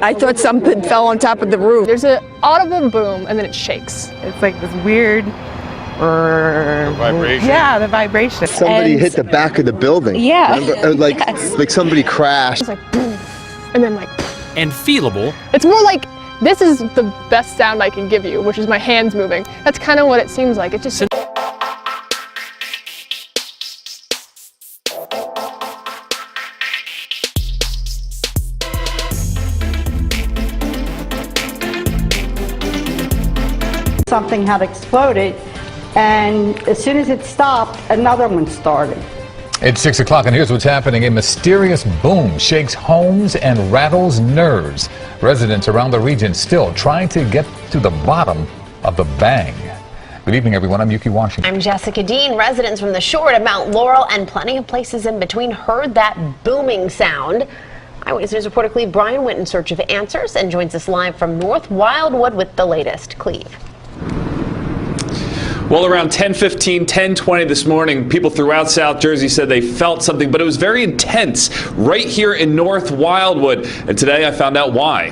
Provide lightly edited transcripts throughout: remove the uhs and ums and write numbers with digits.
I thought something fell on top of the roof. There's an audible boom and then it shakes. It's like this weird vibration. Yeah, the vibration. Somebody hit the back of the building. Yeah. Remember? Like somebody crashed. It's like boom, and then like. And feelable. It's more like this is the best sound I can give you, which is my hands moving. That's kind of what it seems like. It just. Something had exploded, and as soon as it stopped, another one started. It's 6 o'clock, and here's what's happening. A mysterious boom shakes homes and rattles nerves. Residents around the region still trying to get to the bottom of the bang. Good evening, everyone. I'm Yuki Washington. I'm Jessica Dean. Residents from the shore to Mount Laurel and plenty of places in between heard that booming sound. Eyewitness News reporter Cleve Bryan went in search of answers and joins us live from North Wildwood with the latest. Cleve. Well, around 10:15, 10:20 this morning, people throughout South Jersey said they felt something, but it was very intense right here in North Wildwood. And today I found out why.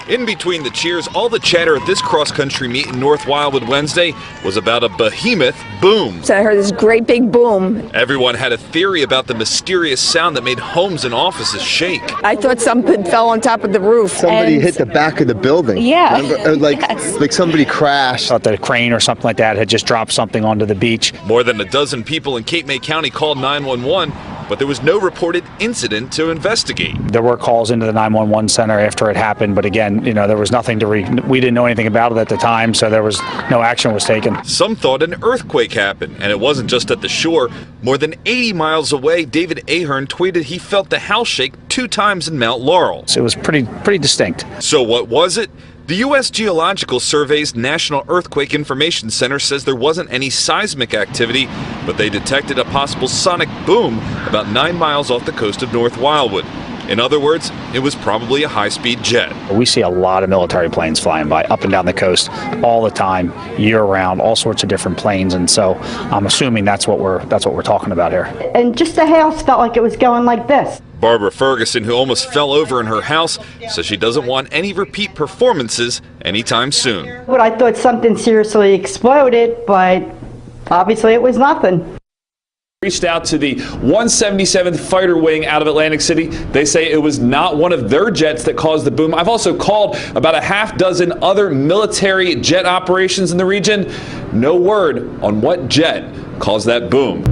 In between the cheers, all the chatter at this cross-country meet in North Wildwood Wednesday was about a behemoth boom. So I heard this great big boom. Everyone had a theory about the mysterious sound that made homes and offices shake. I thought something fell on top of the roof. Somebody hit the back of the building. Yeah. Remember? Like somebody crashed. Thought that a crane or something like that had just dropped something onto the beach. More than a dozen people in Cape May County called 911, but there was no reported incident to investigate. There were calls into the 911 center after it happened, but again, there was nothing we didn't know anything about it at the time, so there was no action was taken. Some thought an earthquake happened, and it wasn't just at the shore. More than 80 miles away, David Ahern tweeted he felt the house shake 2 times in Mount Laurel. So it was pretty distinct. So what was it? The U.S. Geological Survey's National Earthquake Information Center says there wasn't any seismic activity, but they detected a possible sonic boom about 9 miles off the coast of North Wildwood. In other words, it was probably a high-speed jet. We see a lot of military planes flying by up and down the coast all the time, year-round, all sorts of different planes, and so I'm assuming that's what we're talking about here. And just the house felt like it was going like this. Barbara Ferguson, who almost fell over in her house, says she doesn't want any repeat performances anytime soon. But I thought something seriously exploded, but obviously it was nothing. Reached out to the 177th Fighter Wing out of Atlantic City. They say it was not one of their jets that caused the boom. I've also called about a half dozen other military jet operations in the region. No word on what jet caused that boom.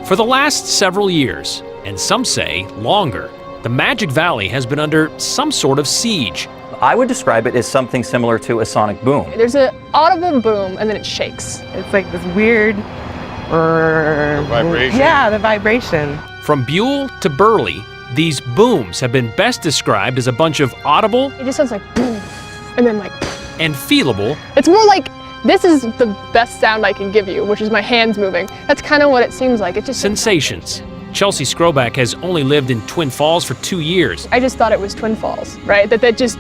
For the last several years, and some say longer, the Magic Valley has been under some sort of siege. I would describe it as something similar to a sonic boom. There's an audible boom and then it shakes. It's like this weird vibration. Yeah, the vibration. From Buell to Burley, these booms have been best described as a bunch of audible. It just sounds like boom, and then like. And feelable. It's more like this is the best sound I can give you, which is my hands moving. That's kind of what it seems like. It just sensations. Chelsea Skroback has only lived in Twin Falls for 2 years. I just thought it was Twin Falls, right? It just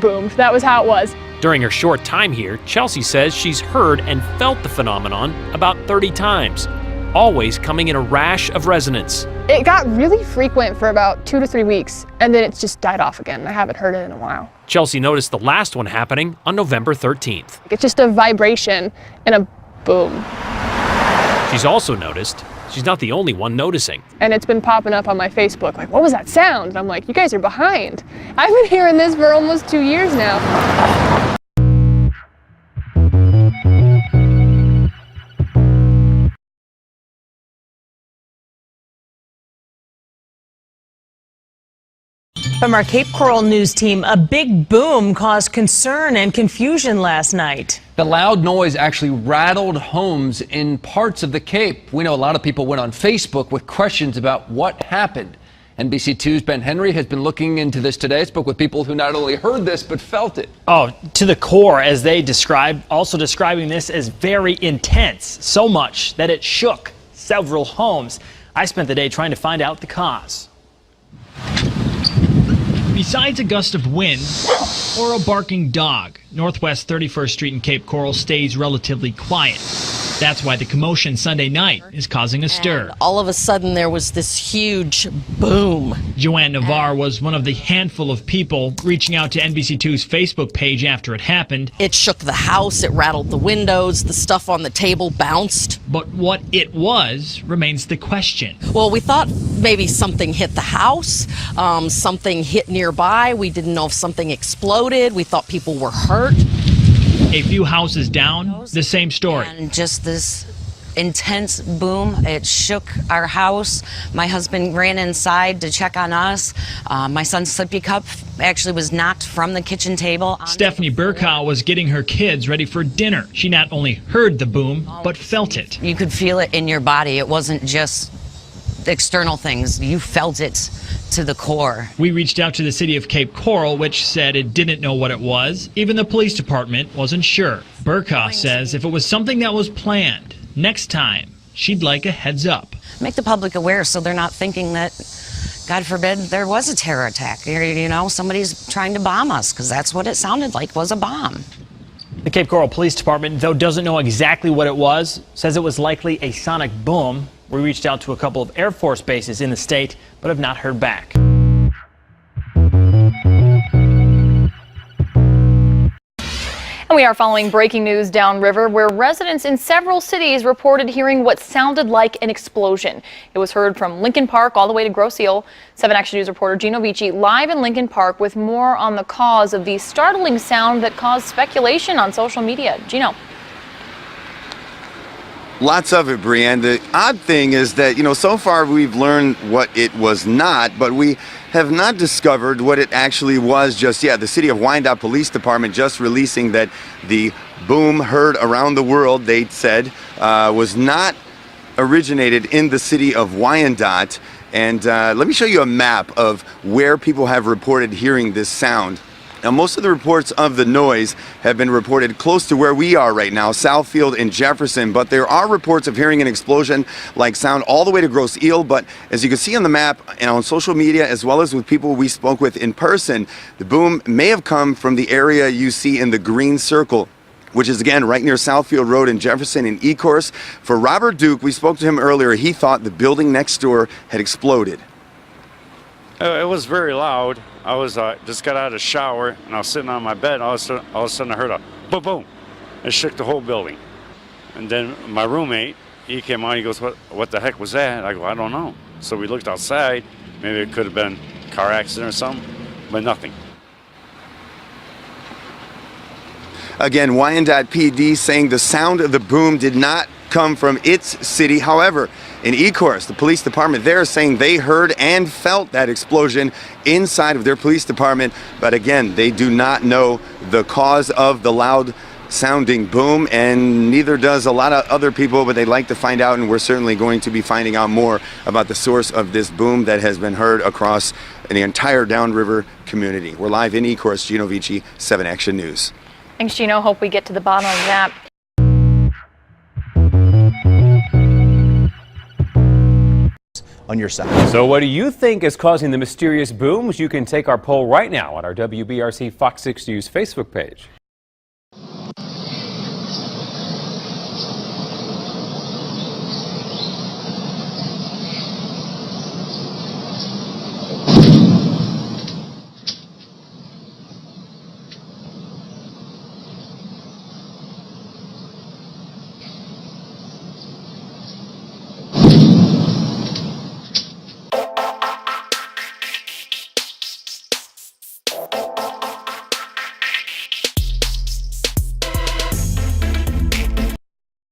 boomed. That was how it was. During her short time here, Chelsea says she's heard and felt the phenomenon about 30 times, always coming in a rash of resonance. It got really frequent for about 2 to 3 weeks, and then it's just died off again. I haven't heard it in a while. Chelsea noticed the last one happening on November 13th. It's just a vibration and a boom. She's also noticed she's not the only one noticing. And it's been popping up on my Facebook, like, what was that sound? And I'm like, you guys are behind. I've been hearing this for almost 2 years now. From our Cape Coral News team, a big boom caused concern and confusion last night. The loud noise actually rattled homes in parts of the Cape. We know a lot of people went on Facebook with questions about what happened. NBC2's Ben Henry has been looking into this today. Spoke with people who not only heard this, but felt it. Oh, to the core, as they describe, also describing this as very intense, so much that it shook several homes. I spent the day trying to find out the cause. Besides a gust of wind or a barking dog, Northwest 31st Street in Cape Coral stays relatively quiet. That's why the commotion Sunday night is causing a stir. And all of a sudden there was this huge boom. Joanne Navarre was one of the handful of people reaching out to NBC2's Facebook page after it happened. It shook the house, it rattled the windows, the stuff on the table bounced. But what it was remains the question. Well, we thought maybe something hit the house, something hit nearby. We didn't know if something exploded. We thought people were hurt. A few houses down, the same story. And just this intense boom, it shook our house. My husband ran inside to check on us. My son's sippy cup actually was knocked from the kitchen table. Stephanie Burkow was getting her kids ready for dinner. She not only heard the boom, but felt it. You could feel it in your body. It wasn't just external things. You felt it to the core. We reached out to the city of Cape Coral, which said it didn't know what it was. Even the police department wasn't sure. Burkow says if it was something that was planned, next time she'd like a heads up. Make the public aware so they're not thinking that, God forbid, there was a terror attack. You know, somebody's trying to bomb us, because that's what it sounded like, was a bomb. The Cape Coral Police Department, though doesn't know exactly what it was, says it was likely a sonic boom. We reached out to a couple of Air Force bases in the state, but have not heard back. And we are following breaking news downriver, where residents in several cities reported hearing what sounded like an explosion. It was heard from Lincoln Park all the way to Grosse Ile. 7 Action News reporter Gino Vici live in Lincoln Park with more on the cause of the startling sound that caused speculation on social media. Gino. Lots of it, Brianne. The odd thing is that, so far we've learned what it was not, but we have not discovered what it actually was just yet. The City of Wyandotte Police Department just releasing that the boom heard around the world, they said, was not originated in the city of Wyandotte. And let me show you a map of where people have reported hearing this sound. Now, most of the reports of the noise have been reported close to where we are right now, Southfield and Jefferson, but there are reports of hearing an explosion-like sound all the way to Grosse Ile. But as you can see on the map and on social media, as well as with people we spoke with in person, the boom may have come from the area you see in the green circle, which is again right near Southfield Road in Jefferson and Ecorse. For Robert Duke, we spoke to him earlier. He thought the building next door had exploded. It was very loud. I was just got out of the shower and I was sitting on my bed. All of a sudden I heard a boom, boom. It shook the whole building. And then my roommate, he came on. He goes, "What the heck was that?" I go, "I don't know." So we looked outside. Maybe it could have been a car accident or something, but nothing. Again, Wyandotte PD saying the sound of the boom did not come from its city. However, in Ecorse, the police department there is saying they heard and felt that explosion inside of their police department. But again, they do not know the cause of the loud sounding boom, and neither does a lot of other people, but they'd like to find out, and we're certainly going to be finding out more about the source of this boom that has been heard across the entire downriver community. We're live in Ecorse. Gino Vici, 7 Action News. Thanks, Gino. Hope we get to the bottom of that. On your side. So what do you think is causing the mysterious booms? You can take our poll right now on our WBRC Fox 6 News Facebook page.